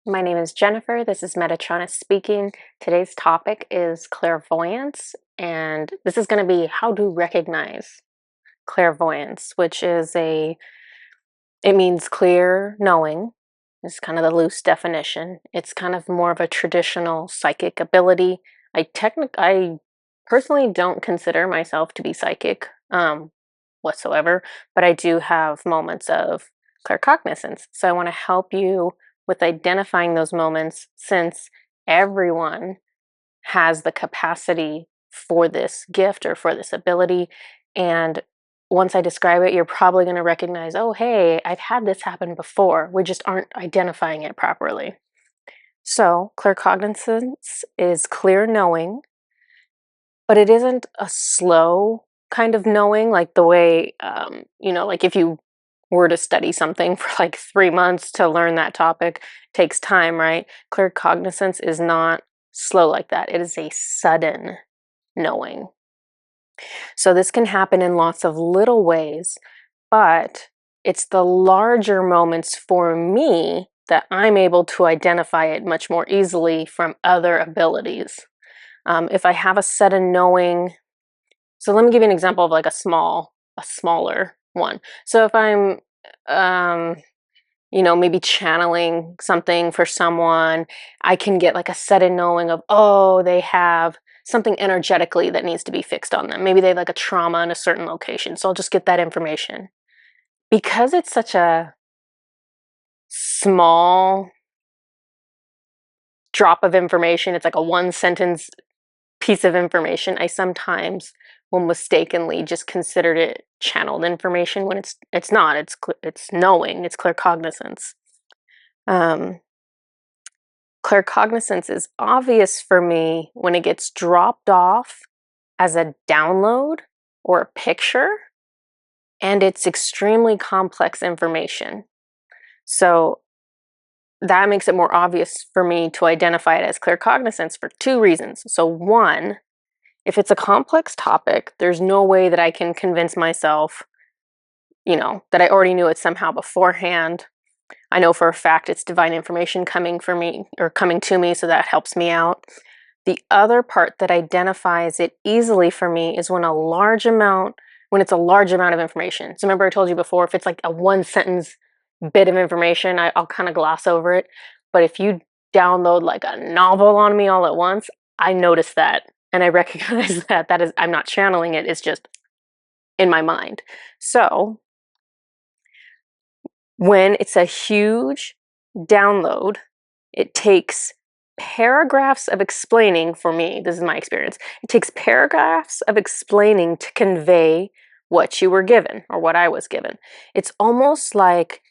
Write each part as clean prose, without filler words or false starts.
My name is Jennifer. This is Metatron speaking. Today's topic is clairvoyance, and this is going to be how to recognize clairvoyance, it means clear knowing. Is kind of the loose definition. It's kind of more of a traditional psychic ability. I personally don't consider myself to be psychic whatsoever, but I do have moments of claircognizance. So I want to help you with identifying those moments since everyone has the capacity for this gift or for this ability. And once I describe it, you're probably going to recognize, oh, hey, I've had this happen before. We just aren't identifying it properly. So, claircognizance is clear knowing, but it isn't a slow kind of knowing, like the way, like if you were to study something for like 3 months to learn that topic, takes time, right? Claircognizance is not slow like that. It is a sudden knowing. So this can happen in lots of little ways, but it's the larger moments for me that I'm able to identify it much more easily from other abilities. If I have a sudden knowing, so let me give you an example of like a smaller one. So if I'm, maybe channeling something for someone, I can get like a sudden knowing of, oh, they have something energetically that needs to be fixed on them. Maybe they have like a trauma in a certain location. So I'll just get that information. Because it's such a small drop of information, it's like a one sentence piece of information, I sometimes will mistakenly just consider it channeled information when it's not. It's knowing. It's claircognizance. Um, Claircognizance is obvious for me when it gets dropped off as a download or a picture, and it's extremely complex information. So that makes it more obvious for me to identify it as claircognizance for two reasons. So one, if it's a complex topic, there's no way that I can convince myself, that I already knew it somehow beforehand. I know for a fact it's divine information coming for me or coming to me, so that helps me out. The other part that identifies it easily for me is when it's a large amount of information. So remember I told you before, if it's like a one sentence bit of information, I'll kind of gloss over it. But if you download like a novel on me all at once, I notice that and I recognize that is, I'm not channeling it, it's just in my mind. So when it's a huge download, it takes paragraphs of explaining, for me, this is my experience, it takes paragraphs of explaining to convey what you were given or what I was given. It's almost like,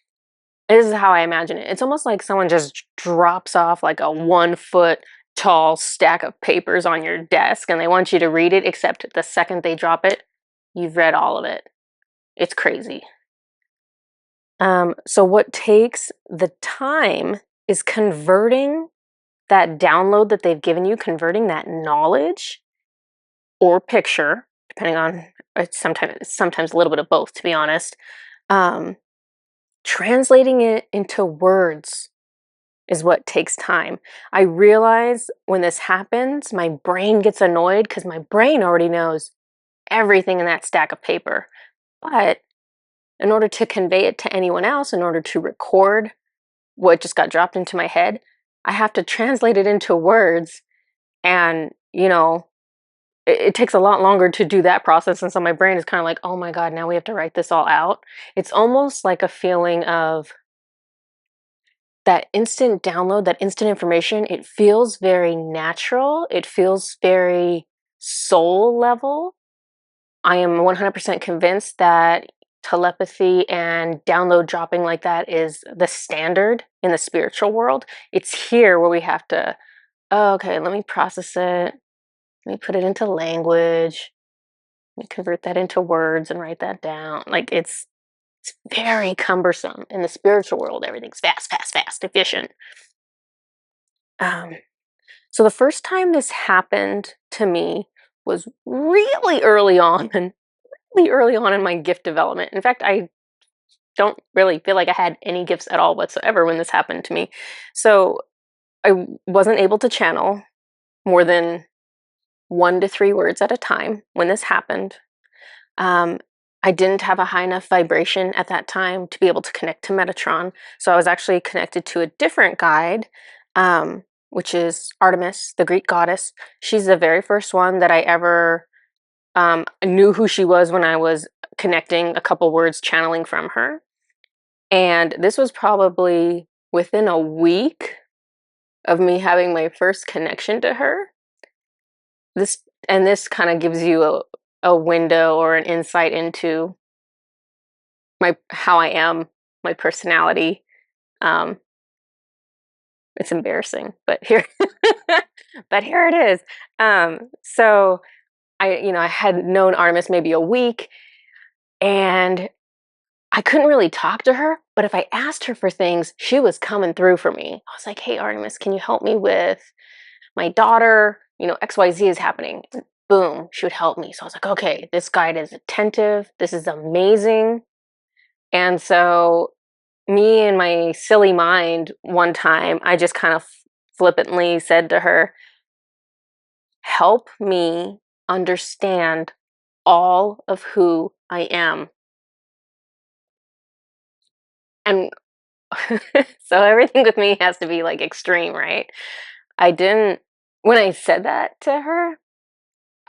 this is how I imagine it. It's almost like someone just drops off like a 1 foot tall stack of papers on your desk and they want you to read it, except the second they drop it, you've read all of it. It's crazy. So what takes the time is converting that download that they've given you, converting that knowledge or picture, depending on, sometimes a little bit of both, to be honest, translating it into words is what takes time. I realize when this happens, my brain gets annoyed because my brain already knows everything in that stack of paper. But in order to convey it to anyone else, in order to record what just got dropped into my head, I have to translate it into words. And, it takes a lot longer to do that process. And so my brain is kind of like, oh my God, now we have to write this all out. It's almost like a feeling of that instant download, that instant information. It feels very natural. It feels very soul level. I am 100% convinced that telepathy and download dropping like that is the standard in the spiritual world. It's here where we have to, oh, okay, let me process it. Let me put it into language. Let me convert that into words and write that down. Like it's very cumbersome. In the spiritual world, everything's fast, fast, fast, efficient. Um, so the first time this happened to me was really early on and really early on in my gift development. In fact, I don't really feel like I had any gifts at all whatsoever when this happened to me. So I wasn't able to channel more than 1 to 3 words at a time when this happened. Um, I didn't have a high enough vibration at that time to be able to connect to Metatron. So I was actually connected to a different guide, which is Artemis, the Greek goddess. She's the very first one that I ever knew who she was when I was connecting a couple words, channeling from her. And this was probably within a week of me having my first connection to her. This kind of gives you a window or an insight into how I am, my personality. Um, it's embarrassing, but here, but here it is. So I had known Artemis maybe a week, and I couldn't really talk to her. But if I asked her for things, she was coming through for me. I was like, "Hey, Artemis, can you help me with my daughter? XYZ is happening." Boom, she would help me. So I was like, "Okay, this guide is attentive. This is amazing." And so me and my silly mind one time, I just kind of flippantly said to her, "Help me understand all of who I am." And so everything with me has to be like extreme, right? I didn't, when I said that to her,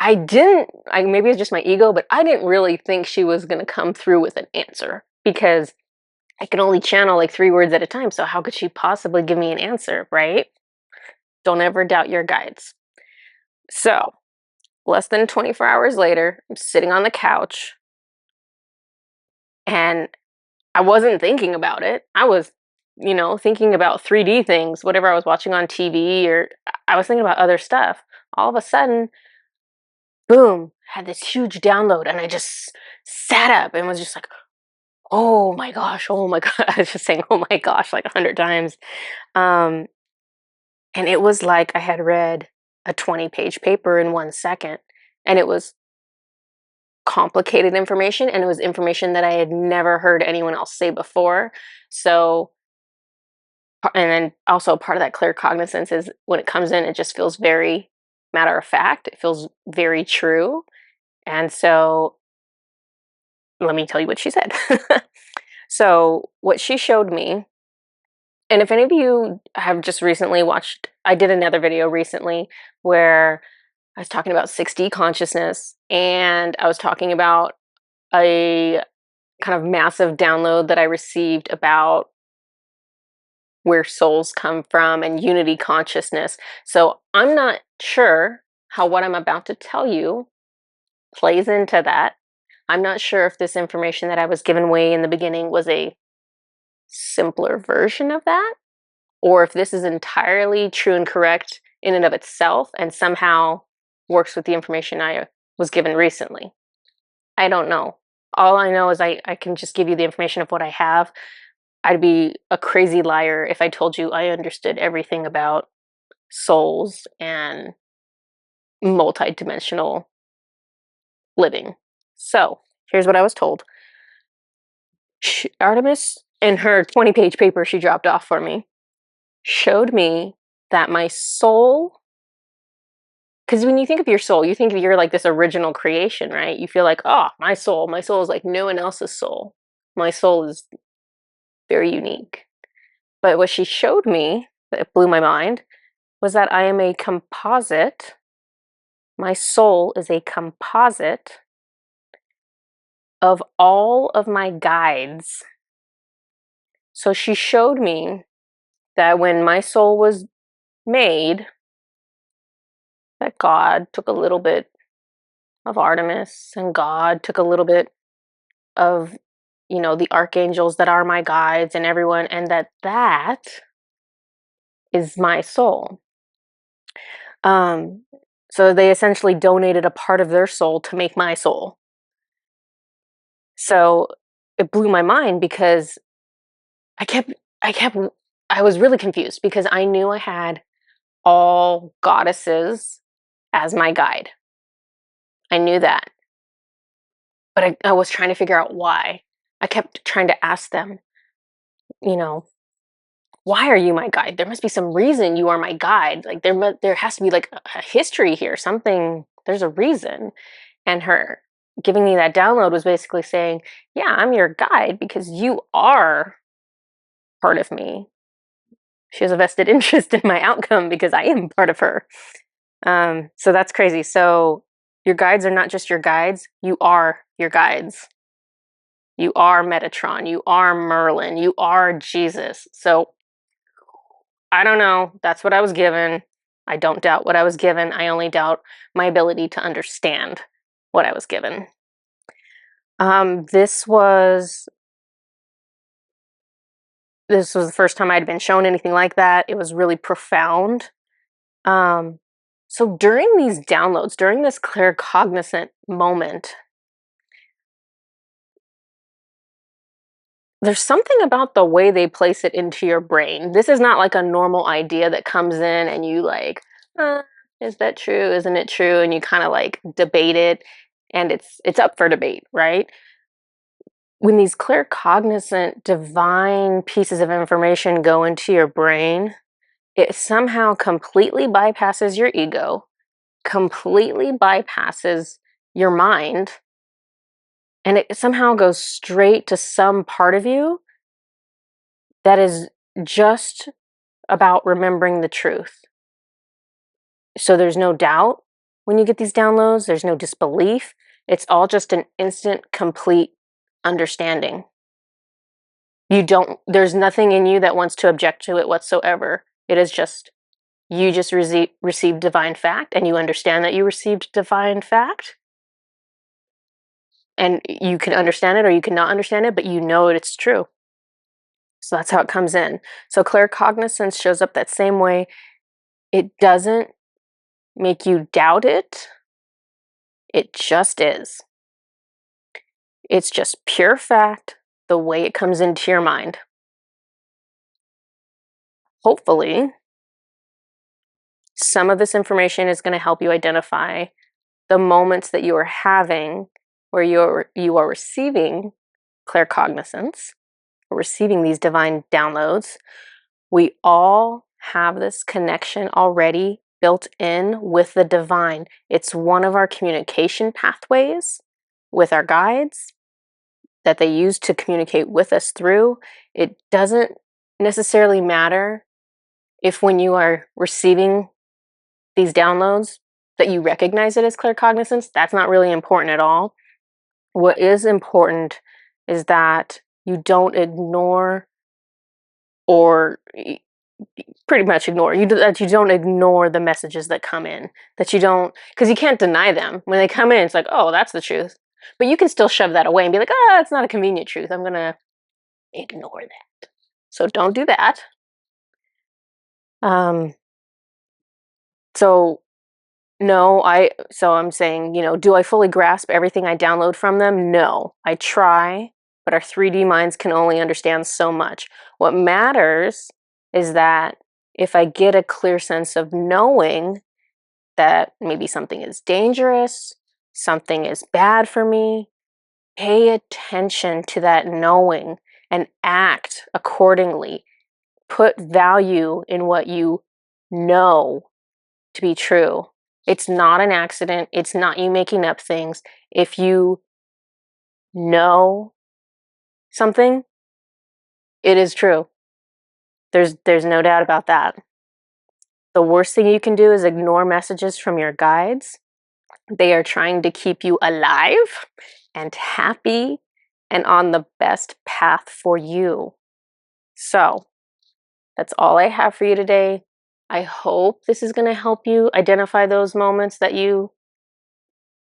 maybe it's just my ego, but I didn't really think she was going to come through with an answer because I can only channel like 3 words at a time. So how could she possibly give me an answer, right? Don't ever doubt your guides. So, less than 24 hours later, I'm sitting on the couch and I wasn't thinking about it. I was, thinking about 3D things, whatever I was watching on TV, or I was thinking about other stuff. All of a sudden, boom, had this huge download, and I just sat up and was just like, oh my gosh, oh my gosh. I was just saying, oh my gosh, like 100 times. Um, and it was like I had read a 20-page paper in 1 second. And it was complicated information, and it was information that I had never heard anyone else say before. So, and then also part of that claircognizance is when it comes in, it just feels very matter of fact. It feels very true. And so, let me tell you what she said. So, what she showed me, and if any of you have just recently watched, I did another video recently where I was talking about 6D consciousness, and I was talking about a kind of massive download that I received about where souls come from and unity consciousness. So I'm not sure how what I'm about to tell you plays into that. I'm not sure if this information that I was given way in the beginning was a simpler version of that, or if this is entirely true and correct in and of itself and somehow works with the information I was given recently. I don't know. All I know is I can just give you the information of what I have. I'd be a crazy liar if I told you I understood everything about souls and multidimensional living. So, here's what I was told. Artemis, in her 20-page paper she dropped off for me, showed me that my soul, because when you think of your soul, you think of you're like this original creation, right? You feel like, oh, my soul is like no one else's soul. My soul is very unique. But what she showed me that blew my mind was that I am a composite. My soul is a composite of all of my guides. So she showed me that when my soul was made, that God took a little bit of Artemis, and God took a little bit of, the archangels that are my guides and everyone, and that is my soul. So they essentially donated a part of their soul to make my soul. So it blew my mind because I kept, I was really confused because I knew I had all goddesses as my guide. I knew that. But I was trying to figure out why. I kept trying to ask them, you know, why are you my guide? There must be some reason you are my guide. Like there has to be like a history here, something, there's a reason. And her giving me that download was basically saying, yeah, I'm your guide because you are part of me. She has a vested interest in my outcome because I am part of her. So that's crazy. So your guides are not just your guides, you are your guides. You are Metatron, you are Merlin, you are Jesus. So I don't know. That's what I was given. I don't doubt what I was given. I only doubt my ability to understand what I was given. This was the first time I'd been shown anything like that. It was really profound. So during these downloads, during this claircognizant moment, there's something about the way they place it into your brain. This is not like a normal idea that comes in and you like, is that true? Isn't it true? And you kind of like debate it, and it's up for debate, right? When these claircognizant divine pieces of information go into your brain, it somehow completely bypasses your ego, completely bypasses your mind, and it somehow goes straight to some part of you that is just about remembering the truth. So there's no doubt when you get these downloads, there's no disbelief. It's all just an instant, complete understanding. There's nothing in you that wants to object to it whatsoever. It is just, you just received divine fact, and you understand that you received divine fact. And you can understand it or you cannot understand it, but you know it's true. So that's how it comes in. So claircognizance shows up that same way. It doesn't make you doubt it. It just is. It's just pure fact, the way it comes into your mind. Hopefully, some of this information is going to help you identify the moments that you are having where you are receiving claircognizance, or receiving these divine downloads. We all have this connection already built in with the divine. It's one of our communication pathways with our guides that they use to communicate with us through. It doesn't necessarily matter if when you are receiving these downloads that you recognize it as claircognizance. That's not really important at all. What is important is that you don't ignore, or pretty much ignore, that you don't ignore the messages that come in, that you don't, because you can't deny them. When they come in, it's like, oh, that's the truth. But you can still shove that away and be like, it's not a convenient truth. I'm going to ignore that. So don't do that. So I'm saying, do I fully grasp everything I download from them? No, I try, but our 3D minds can only understand so much. What matters is that if I get a clear sense of knowing that maybe something is dangerous, something is bad for me, pay attention to that knowing and act accordingly. Put value in what you know to be true. It's not an accident. It's not you making up things. If you know something, it is true. There's no doubt about that. The worst thing you can do is ignore messages from your guides. They are trying to keep you alive and happy and on the best path for you. So that's all I have for you today. I hope this is going to help you identify those moments that you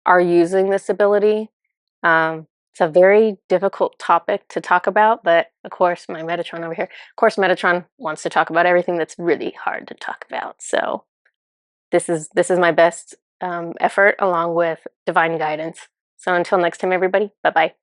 are using this ability. It's a very difficult topic to talk about, but of course, my Metatron over here, of course, Metatron wants to talk about everything that's really hard to talk about. So this is my best effort, along with divine guidance. So until next time, everybody, bye-bye.